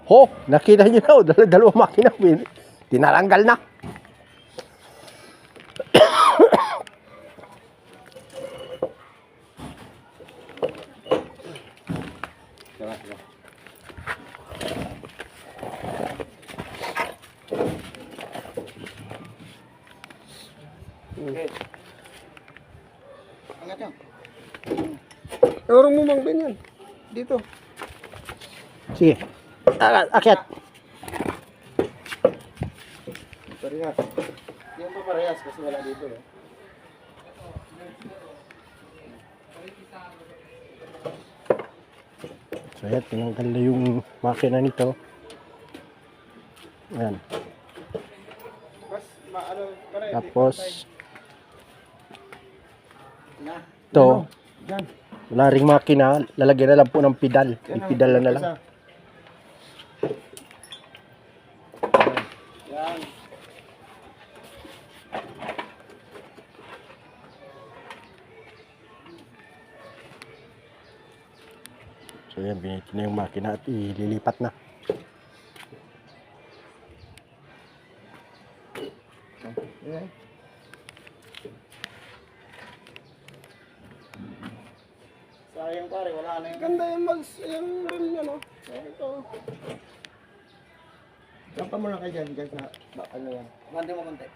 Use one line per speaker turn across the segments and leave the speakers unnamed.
Ho, nakita niyo na, oh, dalawang makina. Tinaranggal na.
Okay. Angat yan.
Orong mo mang ganyan. Dito.
Sige. Akyat.
Parehas. Yan pa parehas kasi wala dito eh.
So yan, tinanggal na yung makina nito. Ayan.
Mas maano para
Tapos,
Na.
ito,
Yan.
wala ring makina, lalagyan na lang po ng pedal. Yung pedal na lang.
Yan.
So yan, biniti na yung makina at ililipat na.
Yan. Sayang pare, wala na yung
ganda yung mags, yung rim niya, no? Ito.
Sampa mo lang kayo dyan sa ano yan. Mandi mo konti.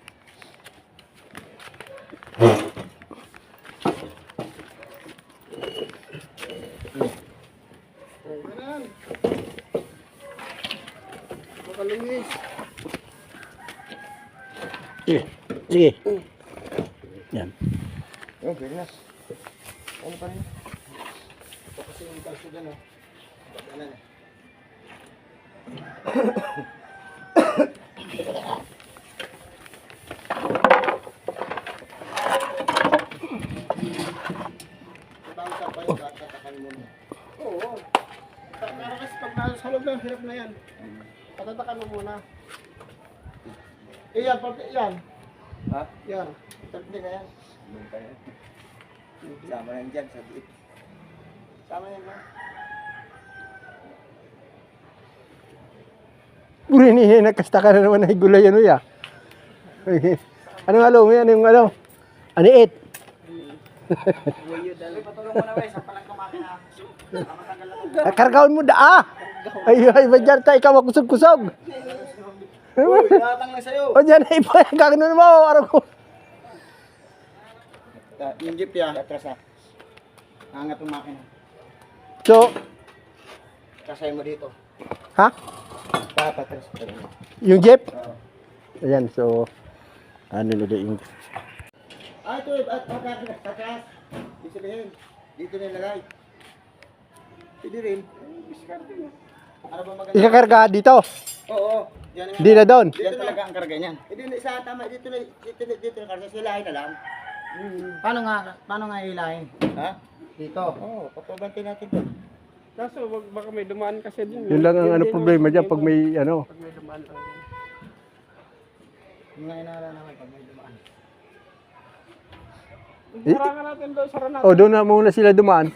Ganun. Makalungis.
Sige, sige. Yan.
Oh, very nice. Ano pa rin? Ito kasi yung kalso dyan, oh. Ano na? Ibangka pa yung tatakan mo na.
Oo. Para kasi pag nasa sa loob ng hirap na yan. Patatakan mo muna. Yan, yan.
Ha?
Yan.
Tatli na yan. Sama na yan dyan sa diit. Sama yan na.
Uri ni nakasta ka na naman ng gulay ano ya. Anong alo mo yan? Yung ano? Aniit.
Patulong mo na ba? Sa palang kumakin na.
Kargaon mo da. Ay, ba dyan tayo ikaw kusog-kusog.
Uy, natang na sa'yo.
O dyan, ipa, gagano mo. Araw ko.
Yung jeep ya. Atras na. Angat yung makina.
So,
Kasay mo dito.
ha?
Patras.
Yung jeep?
Oo.
Ayan, so, ano nila yung...
Ah, ito. At patras. Ibig sabihin. Dito na ilagay. Pwede rin. Diskarte na. Ano ba maganda?
Ikakarga dito.
Oo. Diyan nga.
Di na doon.
Diyan talaga ang karga niyan. Hindi sa tama dito na karga silahin na lang. Paano nga ilahin? Ha? Dito. Oo, papabantin natin 'to.
Kaso baka may dumaan kasi din.
Yun lang ang ano problema dyan pag may ano.
Pag may dumaan lang.
Yung nga inaala naman pag may dumaan.
Sarangan natin doon, saran natin.
O, doon na muna sila dumaan.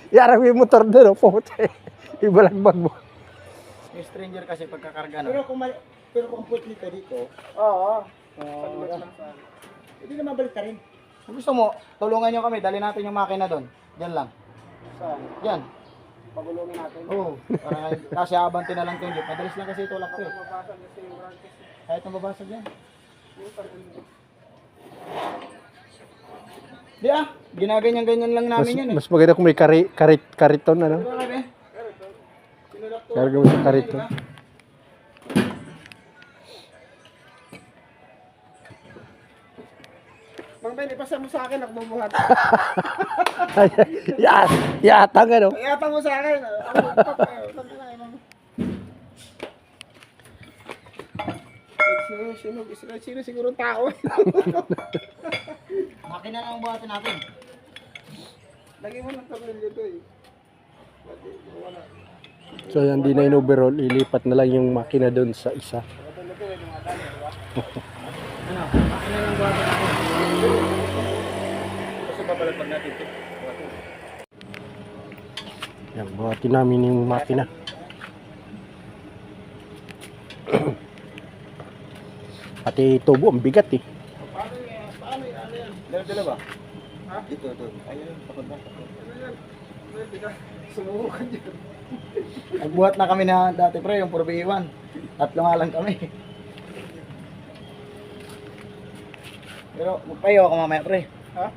Yarang yung motor doon, o, puti. Ibalagbag mo.
Yung stranger kasi pagkakarga na. Pero kung putli ka dito,
Oo.
hindi naman balik ka rin. Kung gusto mo, tulungan nyo kami, dali natin yung makina doon. Diyan lang.
Saan?
Diyan.
Pagulungin natin.
Oo. Kasi abante na lang ito yung jeep. Madalis lang kasi ito lakto eh.
Mabasa kasi yung branches.
Kahit ang babasag yan. Di ginaganyan-ganyan lang
Mas,
namin yun eh.
mas maganda kung may kariton, ano?
Ito kami.
Karga mo sa kariton.
Mang Ben, ipasa mo sa akin, ako bubuhat.
Yatang, ano?
Iyata mo sa akin. Sino siguro tao.
Makina lang ang buhatin natin.
Lagi mo ng tornilyo to eh. Wala.
So yan, di na in overall, ilipat na lang yung makina doon sa isa.
Ano? Makina lang ang buhatin natin. Kasi babalagpag natin ito.
Yan, Buhatin namin yung makina. Pati tubo, ang bigat eh.
Paano yan? Paano yan? Ano yan?
Dala ba?
Ha?
Ito. Ayun, takot ba?
Ano yan? Pwede ka. Sumubukan dyan.
Nagbuhat na kami na dati pre, yung 4B1. Tatlo nga lang kami. Pero magpayo ako mamaya pre.
Ha?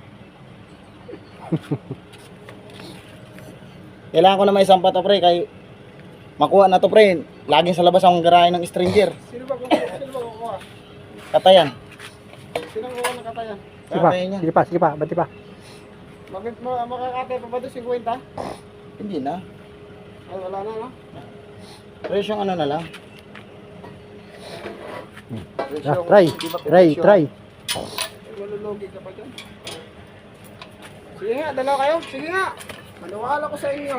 Kailangan ko na may sampa to pre, kay makuha na to pre. Laging sa labas ang garahe ng stranger.
Sino ba kukuha? Sino ba kukuha?
Katayan.
Sino ang kukuha ng katayan?
Katayan yan.
Sige pa, banti pa.
Makakatay pa ba ito 50?
Hindi na.
Ay, wala na, no?
Presyong ano na lang.
Ah, try.
Malulugi ka pa dyan. Sige nga, dalawa kayo. Sige nga. Maniwala ko sa inyo.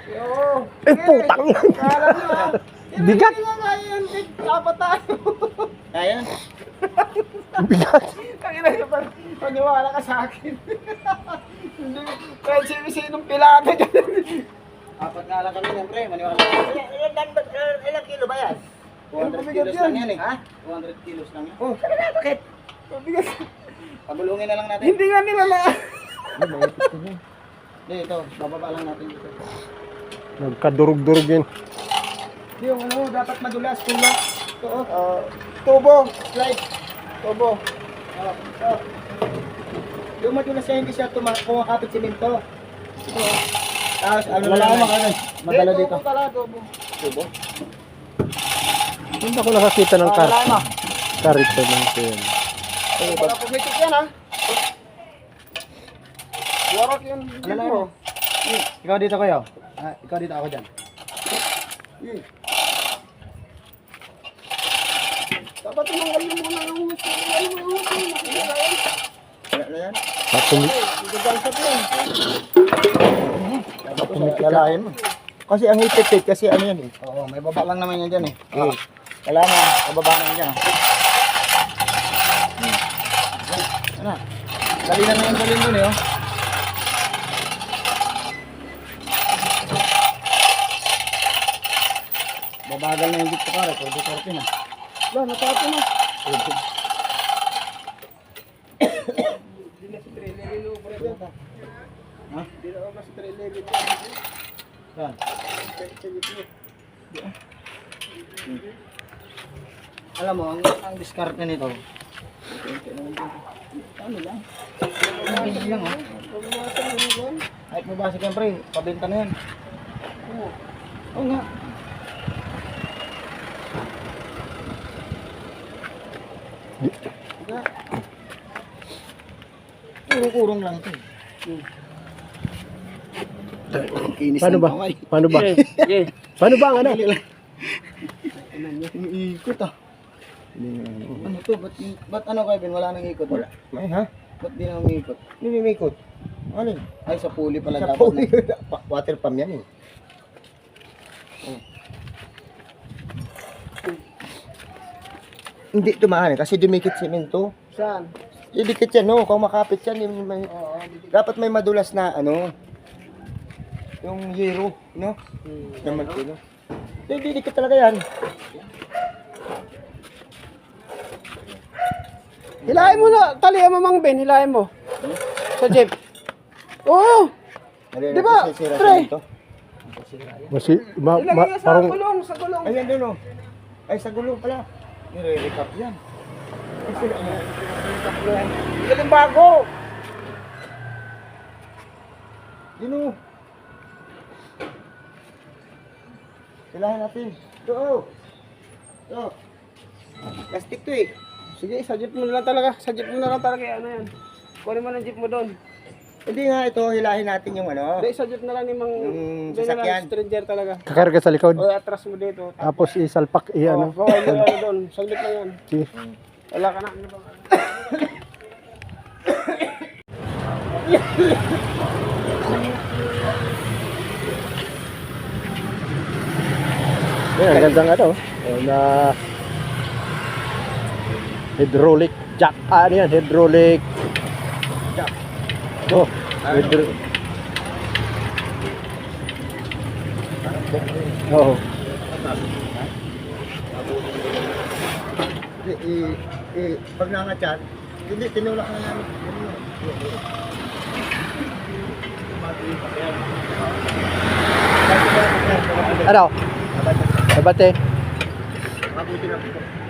Oo.
Putang yan.
Kala nyo ha.
Bigat.
Hindi nga kaya yan. Dapat tayo.
Kaya?
Bigat.
Kaya nyo pa. Maniwala ka sa akin. Hindi. Kahit sinong pilado dyan.
Apat nga lang kami yan pre, maniwala ka. Ilang kilo ba yan? 200 kilos lang yan eh. Ha? 200 kilos lang yan.
Oh, bakit? Mabigat.
Pagulungin na lang natin.
Hindi nga nila na.
Hindi, ito. Bababa lang natin dito.
Nagkadurog-durog yun.
Yung ano, dapat madulas. Tula. Ito oh.
Tubo.
Slide.
Tubo.
Yung madulas yan, hindi siya kumakapit simento. Ito oh. Tapos ano na lang. Madala dito.
Tubo pala, tubo.
Tubo.
Hindi ako nakakita ng car.
Wala na.
Karito lang ito yun.
Wala pumitik yan ha. Warak yung jeep
Alala
mo.
mo. Ikaw dito kayo. Ikaw dito, ako dyan.
Dapat tumanggal yung muna yung
Wala na yan.
gansap yun.
Lalahin mo. Kasi ang hipit kasi ano yan eh. Oo, may baba lang naman yan dyan eh. Kailangan, kababa naman dyan. Ano? Dali na naman dalhin mo eh. Babagal na yung jeep ko pare, pwede korte na.
Wala, natapos na.
Pwede.
Hindi na si 311 yung pre dyan.
Ha?
Hindi na ako si 311 dyan.
Saan?
Sa jeep mo.
Alam mo, ang discard na nito. Ano lang? Ang bigil lang oh.
Pagmasa mo yun.
Kahit mabasa ka pre, pabenta na yan.
Oo.
Oo nga. Kurong-kurong lang ito. Kinis
Paano
ng
ba?
kamay.
Paano ba? Paano ba ang ano?
Umiikot ah. Ano to? Ba't ano kayo Ben? Wala nang ikot. Wala.
Ay, ha?
Ba't di na umiikot?
Nimimikot. Ano?
Ay sa pulley pala
Sa
dapat.
puli. Water pump yan eh. Hindi tumahan eh, kasi dumikit semento.
Saan?
Idikit yan, no? Kung makapit yan, yung may,
Oo.
dapat may madulas na, ano, yung yero, no? Naman ko, no? Hindi, dikit talaga yan.
Hilahin mo na. Talihan mo Mang Ben. Hilahin mo. Sa jeep. Oo.
Di
ba, pre? Ilagay niya sa
Parang
gulong. Sa gulong.
Ayan doon, no? Ay, sa gulo pala.
Nire-recap yan.
Galing bago.
Yun, no? Kailangan natin. Ito, oh. Ito. Plastic to eh.
Sige, sa jeep mo na lang talaga. Sa jeep mo na lang talaga. Ano yan? Kunin mo ng jeep mo doon.
Hindi nga, ito, hilahin natin yung ano.
Hindi, sa jeep na lang ni Mang...
Yung
doon na lang,
sasakyan.
stranger talaga.
kakarga sa likod.
O, atras mo dito.
Tapos isalpak,
Ano?
ano.
Bawal mo ano doon. Saglit lang yan.
Sige.
Wala ka na. Ano ba?
Yan, ang gandang ano. Na hydraulic jack. Ano yan? Hydraulic jack. Oh, Oo.
Pag nangatyan, hindi, tinulak na namin.
Ano? Abate.
Mabuti na po.